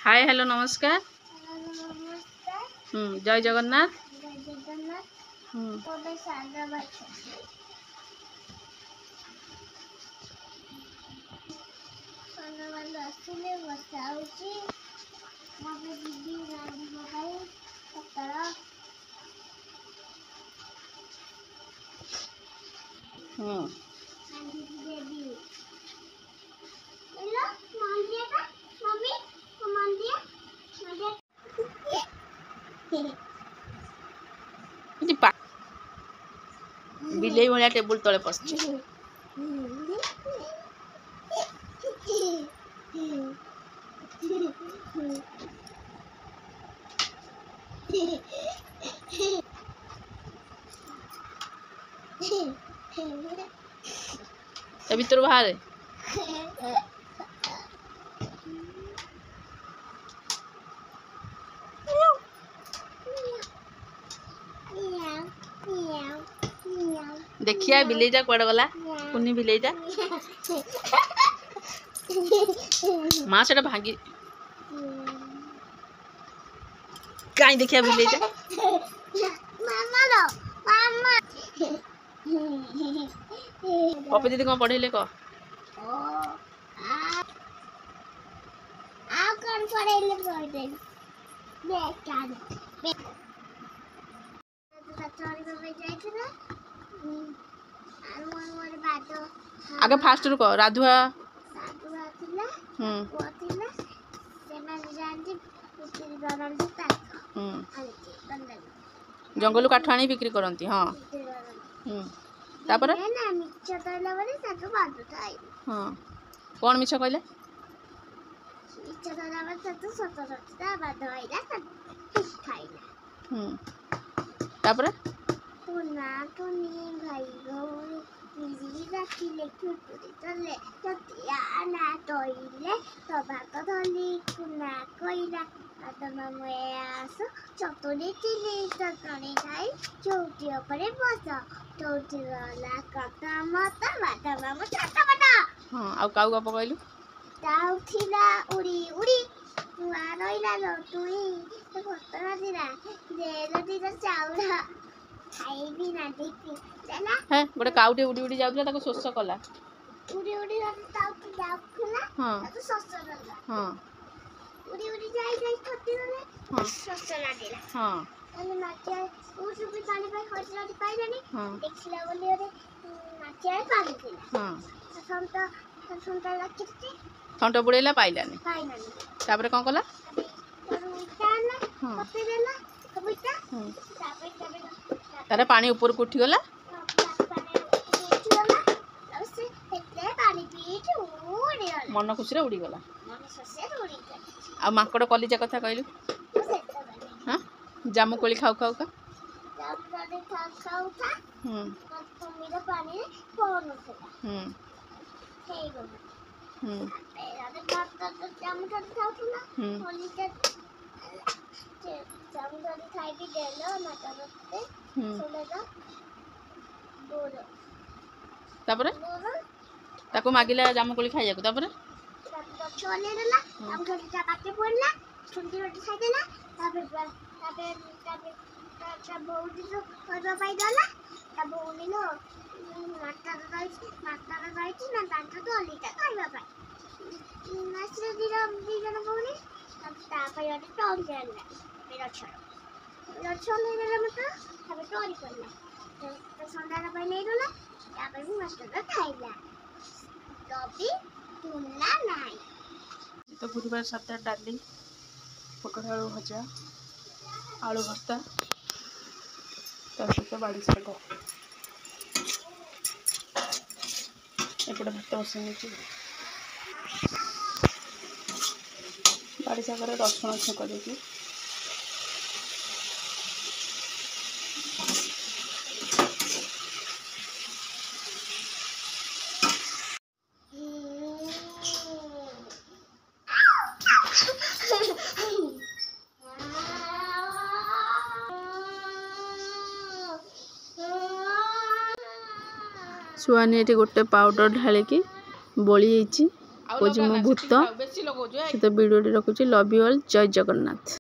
Hi hello नमस्कार। जय जगन्नाथ। बिले भाया टेबुल तले पसचे भीतर बाहर देखिया बिलेईटा कुआडे गला कुनी बिलेईटा माँ से भांगी कहीं देखिया बिलेईटा पपी दीदी कौन पढ़ेले कह आगे फास्ट रू कह राधुआ जंगल काठ आनी बिक्री करती हाँ तापर हाँ कौन मिछ कहले तापर चतुरी चिली चटनी खाई चौकी ऊपर बस चौकी वाला कथा मत बाटा मामू चाटा बाटा हाँ आ काउ गप कहलु ताउथिला उड़ी उड़ी नुआ रहिला लटुई तो भतरा दिला देलो दिला चाउरा खाइबी ना देखी चला है गोटे काउटे उड़ी उड़ी जाउतला ताको शोष कला उड़ी उड़ी ताउती जाउखला हां तो शोष कला हां उड़ी उड़ी जाई जाई खत्ती गले हां शोष लागेला हां अनि माटिया उस भी पानी पाई खटला पाइलानी हां देखला बोले रे माटिया पानी थिला हां संता लाकिती थंट बुड़ेला पाइलानी पाइलानी तापर कोन कला उठाना पपी देला कबुता तापर तारे पानी ऊपर को उठी गला मन खुशी रे उड़ी गला आ माकड़ कलिजा कथा कहलु हां जामु कोली खाऊ खाऊ का तापर ताको मागिला जामु कोली खाइया को तापर चले देला हम घर जा काटे पड़ला छुंटी रोटी खाइ देला तापर बहुदी तो करबा पाइ देला ता बहुनी नो माता दाइछि ना दांत तो अलीटा खाइबा पाइ नाचरे दिजन बहुनी तापर याटे टॉम जाला मेरा छोले देला मत तापर टोरी करला तो संडाला पाइ नै देला तापर भी मास्टर खाइला तभी तुलना नहीं तो गुरुवार सात डाली पकड़ आलू भजा आलू भर्ता सहित बाड़ी शाग एपटे भात बसई बाड़ी शागर रसुण छुक देकी छुआनी ये गोटे पाउडर ढालिकी बोली ଆଉ କହୁଛି ମୁଁ ଲଗାନା, ଭୂତ ସେତିକି ଥାଉ, ବେଶୀ ଲଗଉଛୁ ତ ଭିଡ଼ିଓଟି ରଖୁଛି। Love you all. ଜୟ ଜଗନ୍ନାଥ।